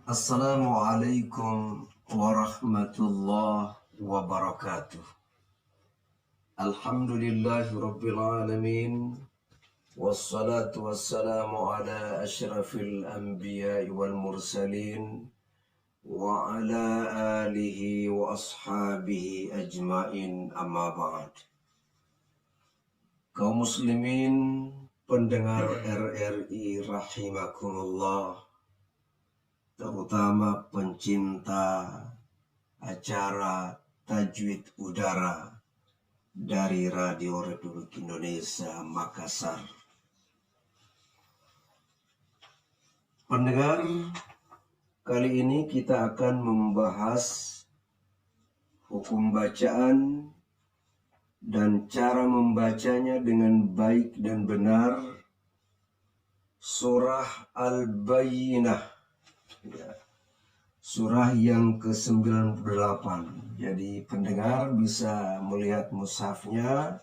Assalamualaikum warahmatullahi wabarakatuh. Alhamdulillahi rabbil alamin. Wassalatu wassalamu ala ashrafil anbiya'i wal mursalin wa ala alihi wa ashabihi ajmain, amma ba'd. Kaum muslimin pendengar RRI rahimakumullah, terutama pencinta acara Tajwid Udara dari Radio Republik Indonesia Makassar. Pendengar, kali ini kita akan membahas hukum bacaan dan cara membacanya dengan baik dan benar surah Al-Bayyinah, surah yang ke-98. Jadi pendengar bisa melihat mushafnya,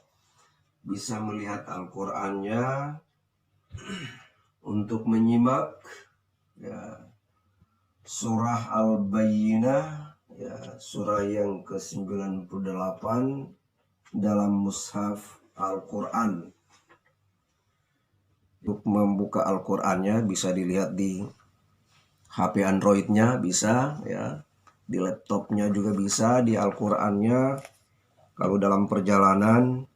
bisa melihat Al-Qur'annya untuk menyimak surah Al-Bayyinah, surah yang ke-98 dalam mushaf Al-Qur'an. Untuk membuka Al-Qur'annya bisa dilihat di HP Androidnya bisa, di laptopnya juga bisa, di Al-Qur'annya kalau dalam perjalanan,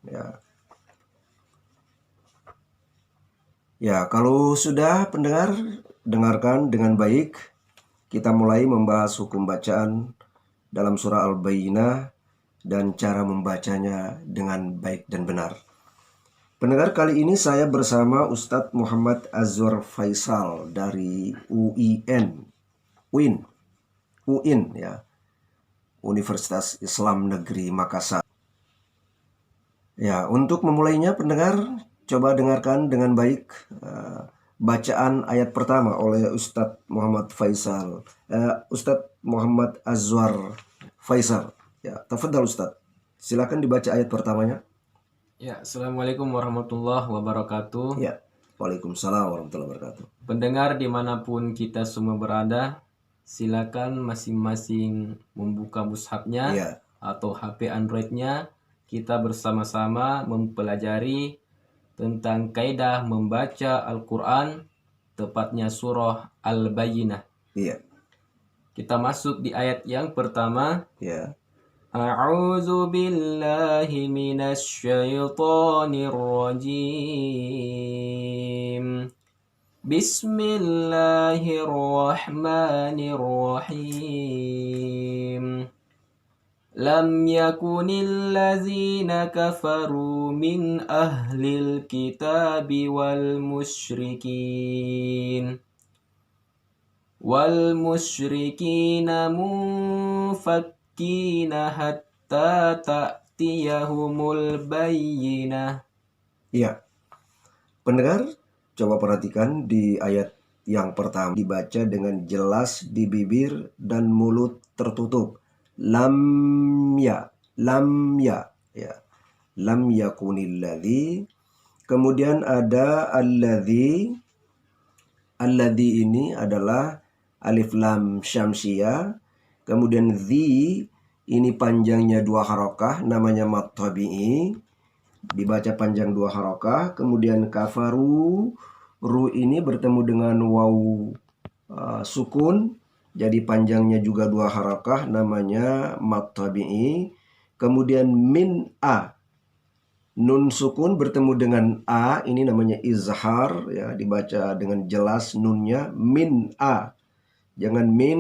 kalau sudah pendengar dengarkan dengan baik. Kita mulai membahas hukum bacaan dalam surah Al-Bayyinah dan cara membacanya dengan baik dan benar. Pendengar, kali ini saya bersama Ustadz Muhammad Azwar Faisal dari UIN, Universitas Islam Negeri Makassar. Untuk memulainya pendengar, coba dengarkan dengan baik bacaan ayat pertama oleh Ustadz Muhammad Faisal, Ustadz Muhammad Azwar Faisal. Tafadhal Ustadz, silakan dibaca ayat pertamanya. Assalamualaikum warahmatullahi wabarakatuh. Waalaikumsalam warahmatullahi wabarakatuh. Pendengar dimanapun kita semua berada, silakan masing-masing membuka mushafnya atau HP Androidnya. Kita bersama-sama mempelajari tentang kaidah membaca Al-Quran, tepatnya surah Al-Bayyinah. Kita masuk di ayat yang pertama. A'udzu billahi minasyaitonir rajim. Bismillahirrahmanirrahim. Lam yakunil ladzina kafaru min ahlil kitabi wal musyrikina munfakkina hatta ta'tiyahumul bayyinah. Pendengar, coba perhatikan di ayat yang pertama dibaca dengan jelas di bibir dan mulut tertutup. Lam yakunil ladzi. Kemudian ada alladzi. Alladzi ini adalah alif lam syamsiyah. Kemudian zi ini panjangnya 2 harokah, namanya mad tabi'i, dibaca panjang 2 harokah. Kemudian kafaru, ru ini bertemu dengan waw sukun, jadi panjangnya juga 2 harokah, namanya mad tabi'i. Kemudian min a, nun sukun bertemu dengan a, ini namanya izhar, dibaca dengan jelas nunnya, min a. Jangan min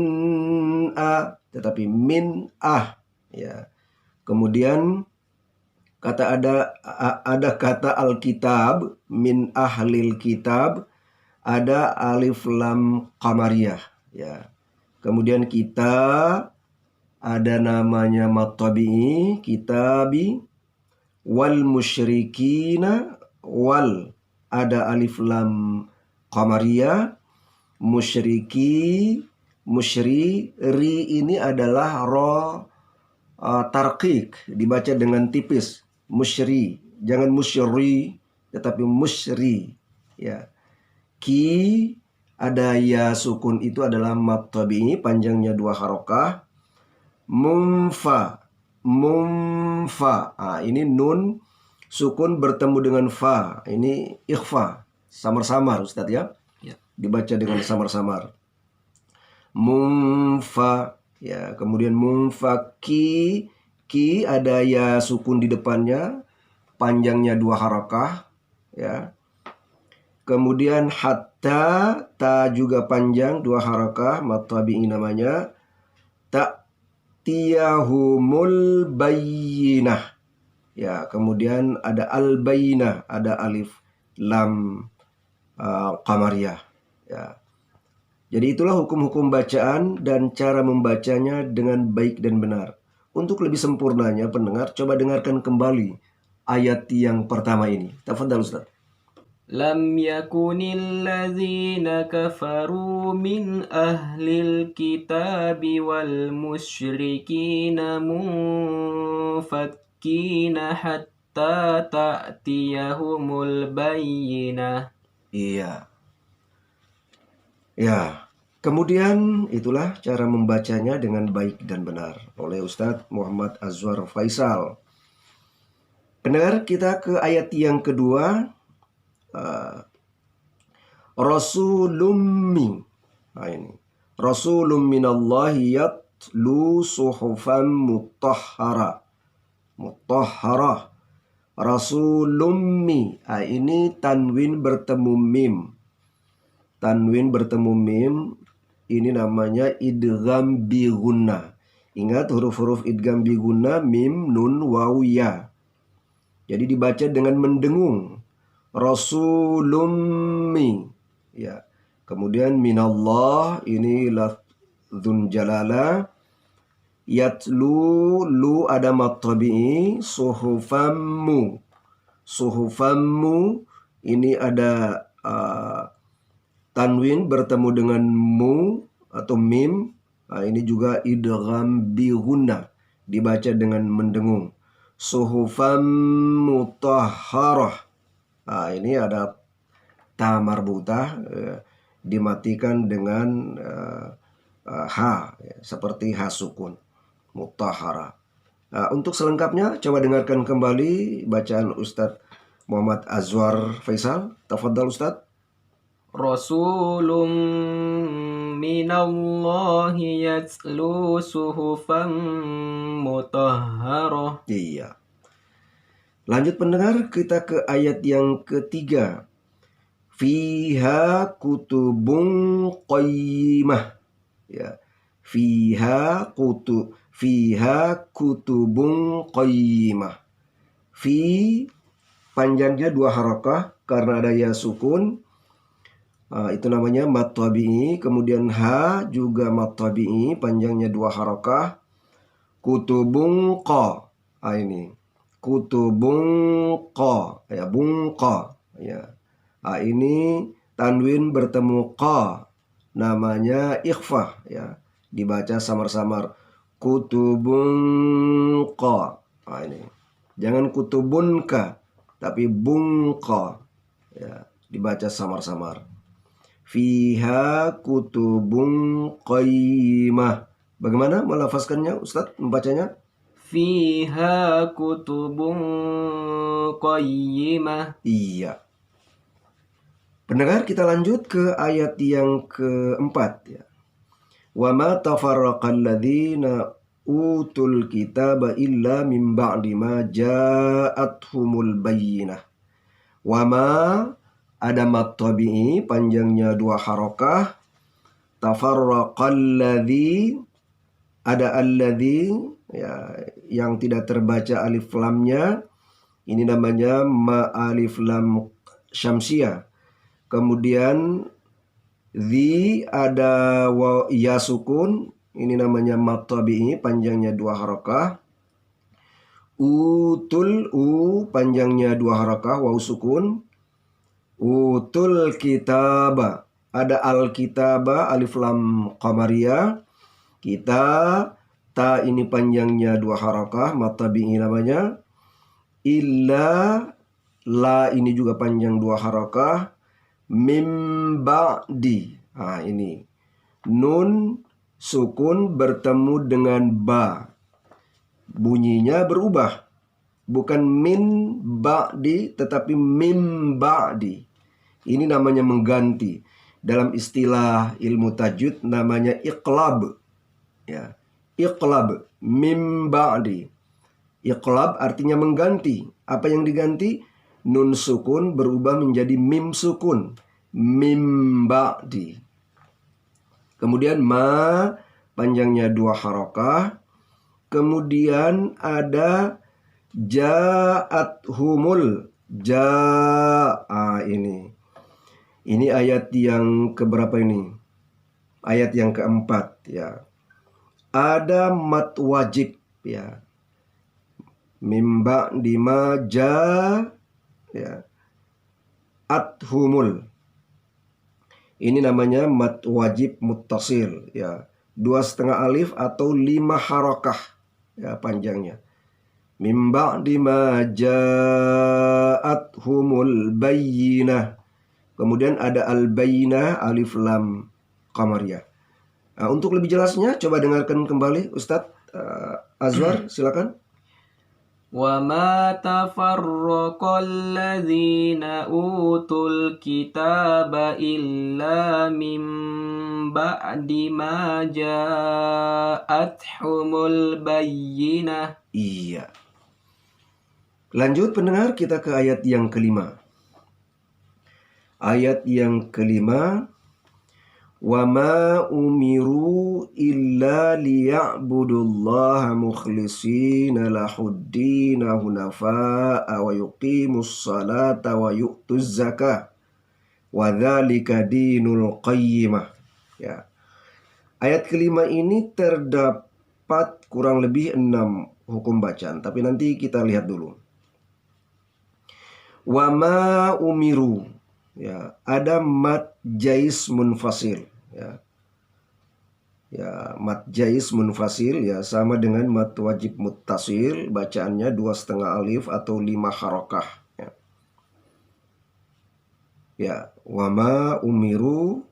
a, tetapi min ah. Kemudian ada kata alkitab, min ahlil kitab, ada alif lam qamariyah. Kemudian kita ada namanya mad tabi'i, kitabi, wal musyrikina, wal ada alif lam qamariyah, musyriki, musyri, ri ini adalah ro tarqiq, dibaca dengan tipis, musyri, jangan musyri tetapi musyri. Ki ada ya sukun itu adalah mad tabi'i, panjangnya 2 harokah. Mumfa, mumfa. Ini nun sukun bertemu dengan fa. Ini ikhfa, samar-samar Ustadz ya. Ya. Dibaca dengan samar-samar. Mumfa, ya. Kemudian mumfaki, ki ada ya sukun di depannya, panjangnya 2 harokah, ya. Kemudian hatta, ta juga panjang 2 harakah, mad tabi'i namanya. Ta'tiyahumul bayyinah. Ya, kemudian ada al-bayyinah, ada alif lam qamariyah. Ya. Jadi itulah hukum-hukum bacaan dan cara membacanya dengan baik dan benar. Untuk lebih sempurnanya pendengar, coba dengarkan kembali ayat yang pertama ini. Tafadhal Ustaz. لم يكن الذين كفروا من أهل الكتاب والمشركين منفكين حتى تأتيهم البينة. Iya. Ya. Kemudian itulah cara membacanya dengan baik dan benar oleh Ustadz Muhammad Azwar Faisal. Pendengar, kita ke ayat yang kedua. Rasulum min. Ini. Rasulum minallahi yatlu suhufan mutahhara. Mutahhara. Rasulum mi. Ini tanwin bertemu mim. Tanwin bertemu mim. Ini namanya idgham bi gunnah. Ingat huruf-huruf idgham bi gunnah, mim, nun, waw, ya. Jadi dibaca dengan mendengung. Rasulummi, ya. Kemudian minallah, ini lafdzun jalalah. Yatlu, lu ada mad tabi'i. Suhufammu, suhufammu, ini ada tanwin bertemu dengan mu atau mim. Ini juga idgham bi gunnah, dibaca dengan mendengung. Suhufam mutahharah. Ini ada ta marbutah, dimatikan dengan ha, ya, seperti ha sukun, mutahhara. Untuk selengkapnya coba dengarkan kembali bacaan Ustadz Muhammad Azwar Faisal. Tafadhal Ustadz. Rasulun minallahi yatlu suhufan mutahharah. Iya. Lanjut pendengar, kita ke ayat yang ketiga. Fiha kutubun qayyimah. Ya. Fiha kutubun qayyimah. Fi panjangnya 2 harakah karena ada ya sukun. Itu namanya mad tabi'i. Kemudian ha juga mad tabi'i, panjangnya 2 harakah. Kutubun qa. Ini kutubun qa, ya, bungqa, ya. Ini tanwin bertemu qa, namanya ikhfah, ya, dibaca samar-samar. Kutubun qa. Ini jangan kutubun ka, tapi bungqa, ya, dibaca samar-samar. Fiha kutubun qayyimah. Bagaimana melafazkannya Ustadz, membacanya? Fiha kutubun qayyimah. Iya. Pendengar, kita lanjut ke ayat yang keempat, ya. Wa ma tafarraqal ladzina utul kitaba illa min ba'di ma ja'athumul bayyinah. Wa ma ada mad tabi'i, panjangnya 2 harakah. Tafarraqal ladzi, ada alladzi, ya, yang tidak terbaca alif lamnya. Ini namanya ma alif lam syamsiyah. Kemudian zi ada ya sukun. Ini namanya mad tabi'i, panjangnya 2 harakah. Utul, panjangnya 2 harakah, waw sukun. Utul kitaba, ada al-kitaba, alif lam qamariyah. Kita, ta ini panjangnya 2 harakah, mad tabi'i namanya. Illa, la ini juga panjang 2 harakah. Mim ba'di, Nah, ini. Nun sukun bertemu dengan ba. Bunyinya berubah. Bukan min ba'di, tetapi mim ba'di. Ini namanya mengganti. Dalam istilah ilmu tajwid namanya iqlab. Ya. Iqlab, mim ba'di. Iqlab artinya mengganti. Apa yang diganti? Nun sukun berubah menjadi mim sukun. Mim ba'di. Kemudian ma panjangnya 2 harakah. Kemudian ada ja'athumul. Ini. Ini ayat yang keberapa ini? Ayat yang keempat ya. Ada mat wajib ya. Mimba dima ja ya. Athumul. Ini namanya mat wajib muttasil ya. 2,5 alif atau 5 harakah ya panjangnya. Mimba dima ja'athumul bayyinah. Kemudian ada al-bayyinah alif lam qamariyah. Nah, untuk lebih jelasnya coba dengarkan kembali Ustadz Azwar, silakan. وَمَا تَفَرَّقَ الَّذِينَ أُوتُوا الْكِتَابَ إِلَّا مِنْ بَعْدِ مَا جَاءَتْهُمُ الْبَيِّنَةُ. Iya. Lanjut pendengar, kita ke ayat yang kelima. Ayat yang kelima. وَمَا أُمِرُوا إِلَّا لِيَعْبُدُوا اللَّهَ مُخْلِصِينَ لَهُ الدِّينَ حُنَفَاءَ وَيُقِيمُوا الصَّلَاةَ وَيُؤْتُوا الزَّكَاةَ وَذَلِكَ دِينُ الْقَيِّمَةِ. Ya. Ayat kelima ini terdapat kurang lebih 6 hukum bacaan, tapi nanti kita lihat dulu. وَمَا أُمِرُوا. Ya, ada mat jais munfasil ya. Ya, mat jais munfasil ya sama dengan mat wajib muttasil, bacaannya 2,5 alif atau 5 harakah ya. Ya, wama umiru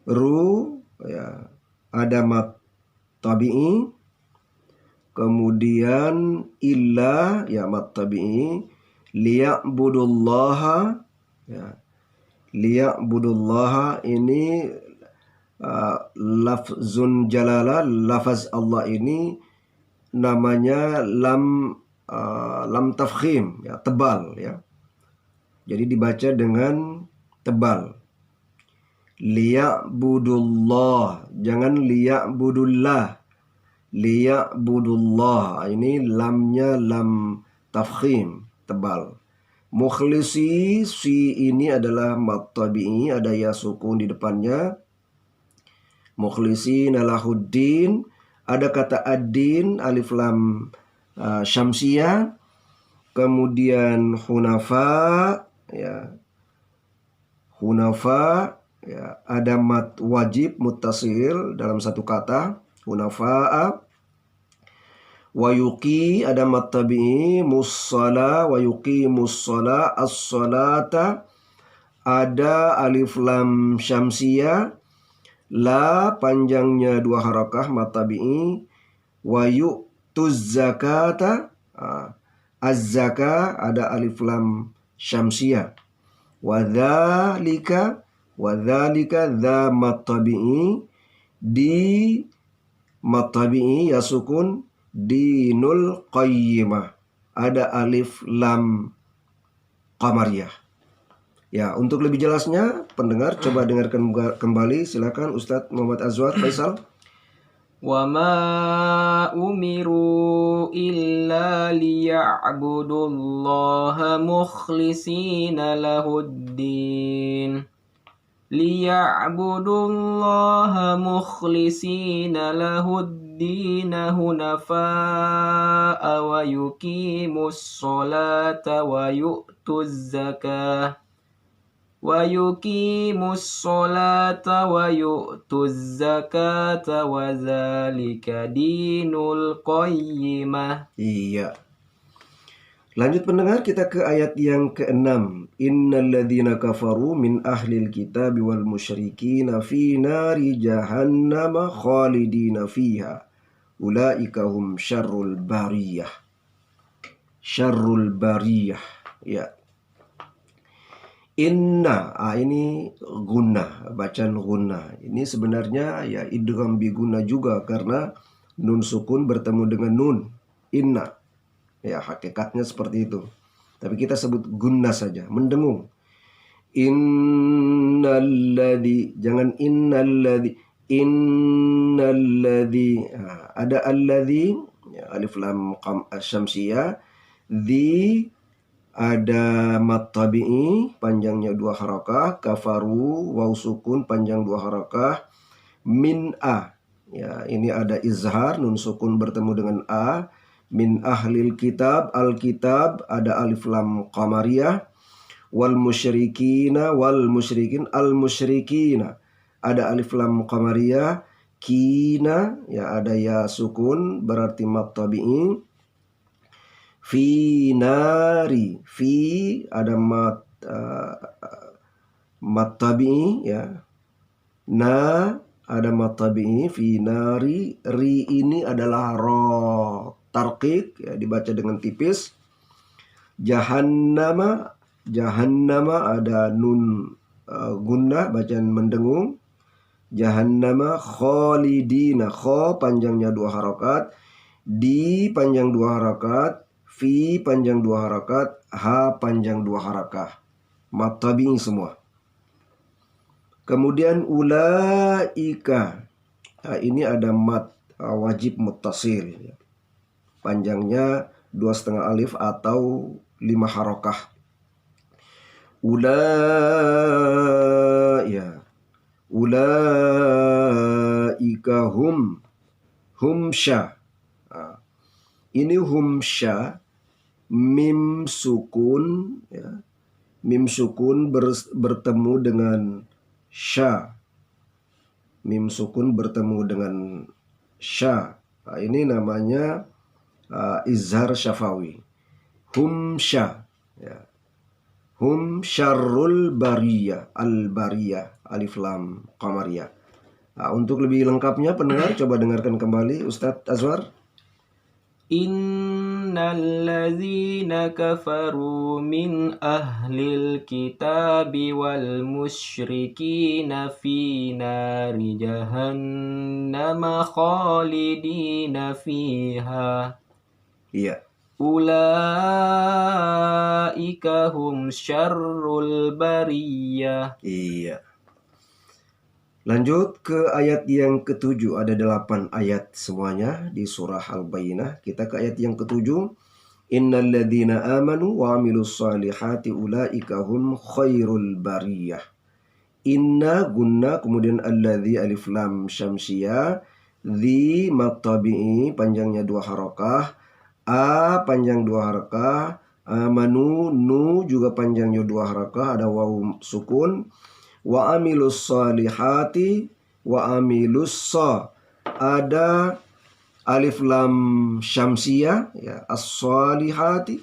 ru ya, ada mat tabi'i, kemudian illa ya mat tabi'i, liya'budullaha ya. Liya'budullaha ini lafzun jalalah, lafaz Allah ini namanya lam tafkhim ya, tebal ya. Jadi dibaca dengan tebal. Liya'budullah, jangan liya'budullah. Liya'budullah, ini lamnya lam tafkhim, tebal. Mukhlisi, si ini adalah mat tabi'i, ada ya sukun di depannya. Mukhlisi nalahuddin, ada kata ad-din, alif lam syamsiyah. Kemudian hunafa ya. Hunafa ya, ada mat wajib muttasil dalam satu kata, hunafa'a. Wa yuqi ada mat tabi'i, mussala wa yuqi mussala, as-salata ada alif lam syamsiyah, la panjangnya 2 harakah mat tabi'i, wa yu'tuz zakata, az-zaka ada alif lam syamsiyah, wa dzalika dza mat tabi'i, di mat tabi'i ya sukun, dinul qayyimah ada alif lam qamariyah. Ya, untuk lebih jelasnya pendengar coba dengarkan kembali, silakan Ustadz Muhammad Azwar Faisal. وَمَا أُمِرُوا إِلَّا لِيَعْبُدُوا اللَّهَ مُخْلِصِينَ لَهُ الدِّينَ. لِيَعْبُدُوا اللَّهَ مُخْلِصِينَ لَهُ الدِّينَ حُنَفَاءَ وَيُقِيمُوا الصَّلَاةَ وَيُؤْتُوا الزَّكَاةَ وَذَلِكَ دِينُ الْقَيِّمَةِ. Iya. Lanjut pendengar, kita ke ayat yang ke-6. Innalladzina kafaru min ahlil kitabi wal musyrikina fi nari jahannama khalidina fiha. Ulaika hum syarrul bariyah. Syarrul bariyah. Ya. Inna, ini gunnah, bacaan gunnah. Ini sebenarnya ya idgham bi gunnah juga karena nun sukun bertemu dengan nun. Inna. Ya, hakikatnya seperti itu. Tapi kita sebut gunnah saja, mendengung. Innalladzi, jangan innalladzi. Innalladzi. Ada alladzi, ya, alif lam syamsiyah. Dzi, ada mat tabi'i, panjangnya 2 harakah. Kafaru, waw sukun, panjang 2 harakah. Min a, ya, ini ada izhar, nun sukun bertemu dengan a. Min ahlil kitab, al-kitab, ada alif lam qamariyah. Wal musyrikina, wal musyrikin, al-musyrikina, ada alif lam qamariyah. Kina, ya, ada ya sukun, berarti mat tabi'i. Fi nari, fi, ada mat tabi'i, ya. Na, ada mat tabi'i. Fi nari, ri ini adalah ro tarqiq, ya, dibaca dengan tipis. Jahannama, jahannama ada nun gunnah, bacaan mendengung. Jahannama khalidina, kha panjangnya 2 harakat, di panjang 2 harakat, fi panjang 2 harakat, ha panjang 2 harakah. Mat tabi'i semua. Kemudian ulaika, ini ada mat wajib muttasil, panjangnya 2,5 alif atau 5 harakah. Ya. Ulaika humsya. Ini humsya, mim sukun, ya. Mim sukun bertemu dengan sya. Mim sukun bertemu dengan sya. Ini namanya izhar syafawi. Humsya, ya. Hum syarrul bariyah, al-bariyah, alif lam qamariyah. Untuk lebih lengkapnya pendengar coba dengarkan kembali Ustadz Azwar. Innalladzina kafaru min ahlil kitabi wal musyrikina fi nari jahannama khalidina fiha. Iya. Ulaika hum syarrul bariyah. Iya. Lanjut ke ayat yang ke-7. Ada 8 ayat semuanya di surah Al-Bayyinah. Kita ke ayat yang ke-7. Innalladzina amanu wa amilus salihati ulaika hum khairul bariyah. Inna gunna, kemudian alladzi alif lam syamsiyah. Dzi mat tabi'i, panjangnya 2 harakah. A panjang 2 harakah. Amanu, nu juga panjangnya 2 harakah, ada waw sukun. Wa amilus salihati, wa amilus sa, ada alif lam syamsiyah, ya, as-salihati.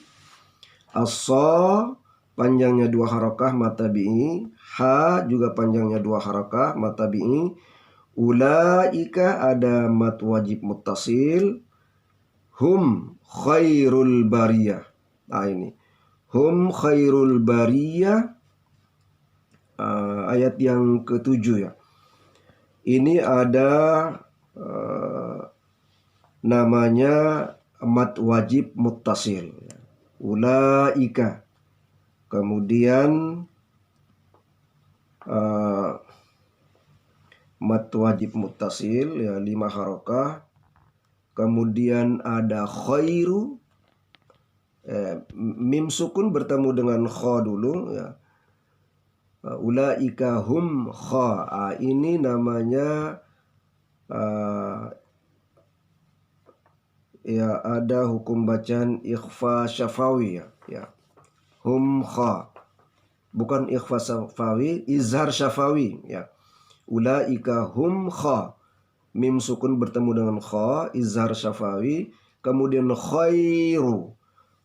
As-sa panjangnya 2 harakah mat tabi'i. Ha juga panjangnya 2 harakah mat tabi'i. Ulaika ada mat wajib muttasil. Hum khairul bariyah. Ini hum khairul bariyah, ayat yang ke-7, ya. Ini ada namanya mat wajib muttasil, ya. Ulaika. Kemudian mat wajib muttasil, ya, 5 harakah. Kemudian ada khairu, mim sukun bertemu dengan kha dulu, ya. Ulaika hum kha. Ini namanya ya, ada hukum bacaan ikhfa syafawi, ya. Hum kha. Bukan ikhfa syafawi, izhar syafawi, ya. Ulaika hum kha. Mim sukun bertemu dengan kha, izhar syafawi. Kemudian khairu.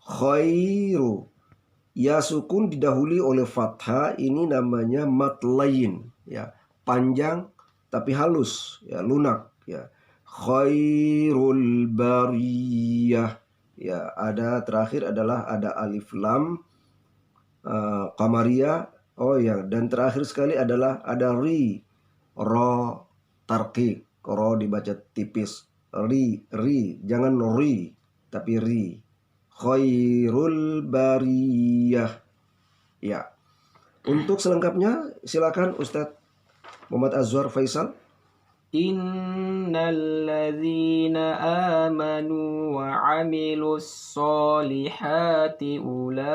Khairu. Ya sukun didahului oleh fathah, ini namanya mad layin, ya, panjang tapi halus, ya, lunak, ya. Khairul bariyah, ya, ada terakhir adalah ada alif lam qamariyah. Oh ya, dan terakhir sekali adalah ada ri, ro tarqiq, ro dibaca tipis, ri, jangan ri tapi ri. Khairul bariyah. Ya. Untuk selengkapnya silakan Ustadz Muhammad Azwar Faisal. Innalladzina amanu wa amilus solihati ulaika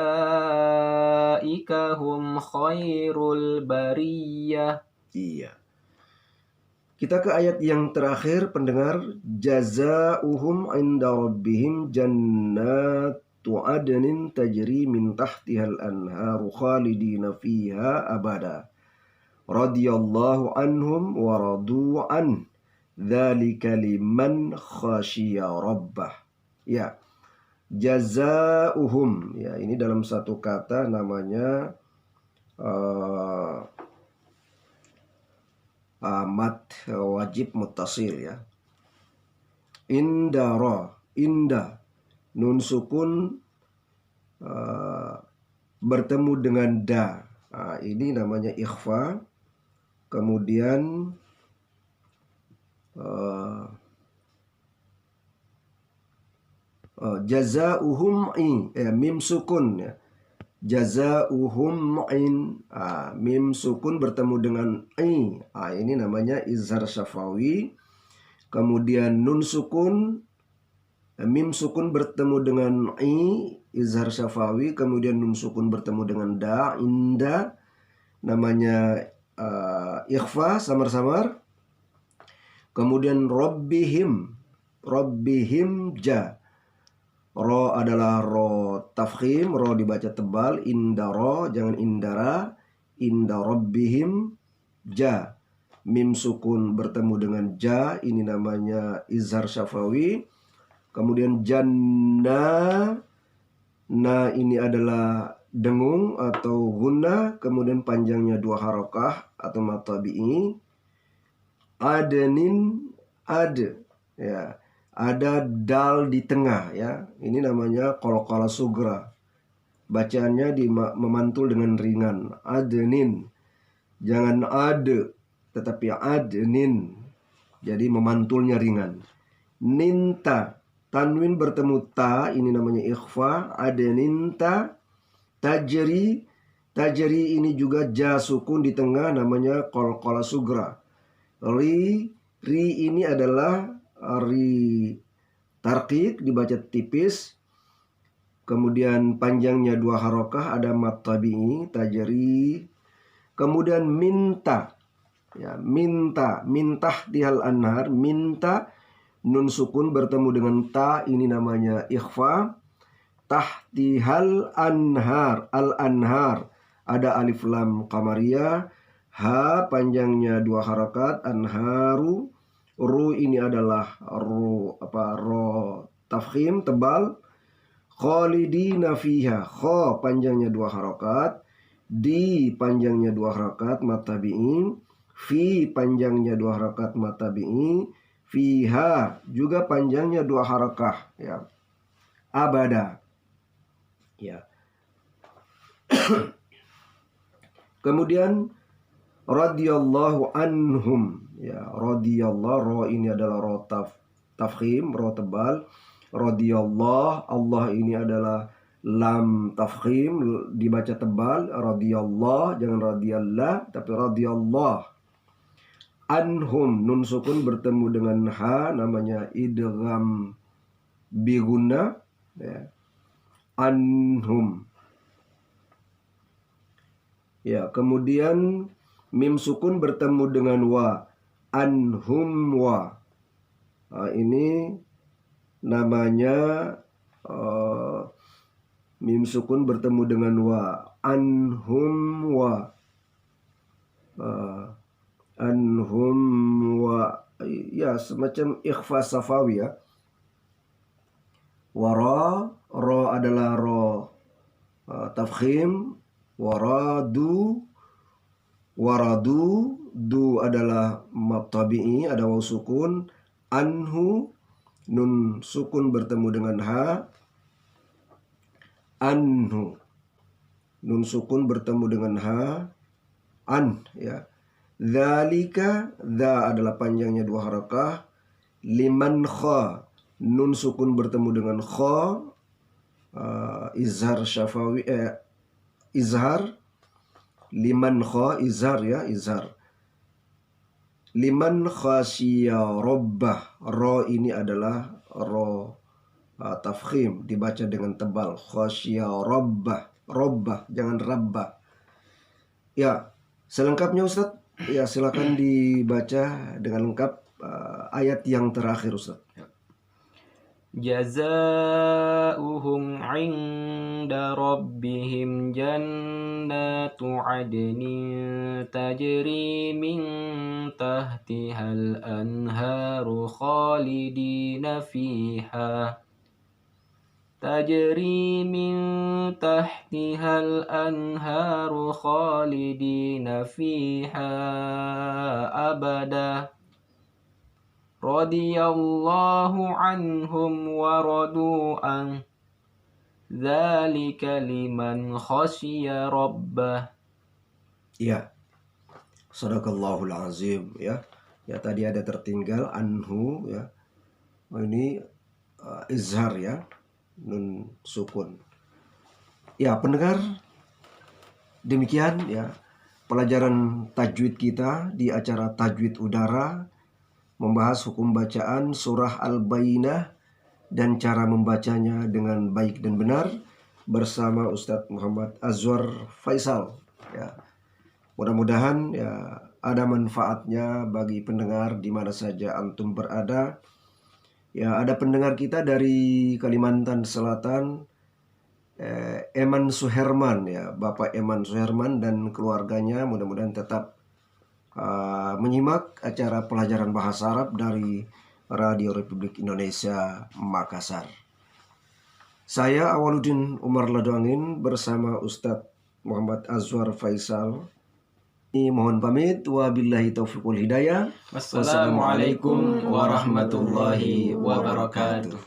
hum khairul bariyah. Iya. Kita ke ayat yang terakhir pendengar. Jazauhum inda rabbihim jannatu adnin tajri min tahtihal anharu khalidina fiha abada. Radiyallahu anhum wa radu an. Dzalika liman khasyiya rabbah. Ya. Jazauhum, ya, ini dalam satu kata namanya mad wajib muttasil, ya. Indara, inda, nun sukun bertemu dengan da. Ini namanya ikhfa. Kemudian jazauhum mim sukun, ya. Jazauhum mim sukun bertemu dengan ini namanya izhar syafawi. Kemudian nun sukun, mim sukun bertemu dengan izhar syafawi. Kemudian nun sukun bertemu dengan da, inda, namanya ikhfa samar-samar. Kemudian rabbihim ja. Ro adalah ro tafkhim, ro dibaca tebal. Indaro, jangan indara. Inda rabbihim ja. Mim sukun bertemu dengan ja, ini namanya izhar syafawi. Kemudian jannah, nah ini adalah dengung atau gunnah. Kemudian panjangnya 2 harakah atau mad tabi'i. Adnin, ya. Ada dal di tengah, ya. Ini namanya qalqalah sugra. Bacaannya memantul dengan ringan. Adnin. Jangan ade, tetapi adnin. Jadi memantulnya ringan. Ninta. Tanwin bertemu ta, ini namanya ikhfa. Adninta. Tajri. Tajri ini juga ja sukun di tengah, namanya qalqalah sugra. Ri ini adalah ri tarqiq, dibaca tipis. Kemudian panjangnya 2 harakah, ada mad tabi'i, tajri. Kemudian minta, ya, minta, mintah dihal anhar, minta, nun sukun bertemu dengan ta, ini namanya ikhfa. Tahtihal anhar, al anhar, ada alif lam qamariyah. Ha panjangnya 2 harakat, anharu. Ru ini adalah ro tafkhim tebal. Khalidina fiha, kha panjangnya 2 harakat, di panjangnya 2 harakat mad tabi'i, fi panjangnya 2 harakat mad tabi'i, fiha juga panjangnya 2 harakah, ya. Abada, ya. Kemudian radiyallahu anhum, ya, radiyallahu, ro ini adalah ro tafkhim, ro tebal. Radiyallahu, Allah ini adalah lam tafkhim, dibaca tebal. Radiyallahu, jangan radiyallah tapi radiyallahu. Anhum, nun sukun bertemu dengan ha, namanya idgham bi gunnah, ya. Anhum, ya. Kemudian mim sukun bertemu dengan wa, anhum wa. Ini namanya mim sukun bertemu dengan wa, anhum wa. Anhum wa, ya, semacam ikhfa safawi, ya. Wara Ro adalah ro tafkhim. Waradu, du adalah mad tabi'i, ada waw sukun. Anhu, nun sukun bertemu dengan ha. Anhu, nun sukun bertemu dengan ha. An, ya. Dzalika, dza adalah panjangnya 2 harakah. Liman kha, nun sukun bertemu dengan kha. Izhar syafawi, izhar. Liman kha, izhar ya, izhar. Liman khasyiya rabbah. Ro ini adalah ro tafkhim, dibaca dengan tebal. Khasyiya rabbah. Rabbah, jangan rabbah. Ya, selengkapnya Ustadz, ya silakan dibaca dengan lengkap ayat yang terakhir Ustadz. Jazaa'uhum 'inda rabbihim jannatu 'adnin tajri min tahtihal anharu khalidina fiha. تجري من تحتها الأنهار خالدين فيها أبدا رضي الله عنهم ورضوا عنه ذلك لمن خشي ربه. Ya, sadaqallahul azim ya. Ya tadi ada tertinggal anhu ya. Oh, ini izhar ya. Nun sukun. Ya, pendengar, demikian ya pelajaran tajwid kita di acara Tajwid Udara, membahas hukum bacaan surah Al-Bayyinah dan cara membacanya dengan baik dan benar bersama Ustadz Muhammad Azwar Faisal ya. Mudah-mudahan ya ada manfaatnya bagi pendengar di mana saja antum berada. Ya, ada pendengar kita dari Kalimantan Selatan, Eman Suherman ya, Bapak Eman Suherman dan keluarganya mudah-mudahan tetap menyimak acara pelajaran bahasa Arab dari Radio Republik Indonesia Makassar. Saya Awaluddin Umar Ladoangin bersama Ustadz Muhammad Azwar Faisal. Mohon pamit, wabillahi taufiq wal hidayah. Wassalamualaikum warahmatullahi wabarakatuh.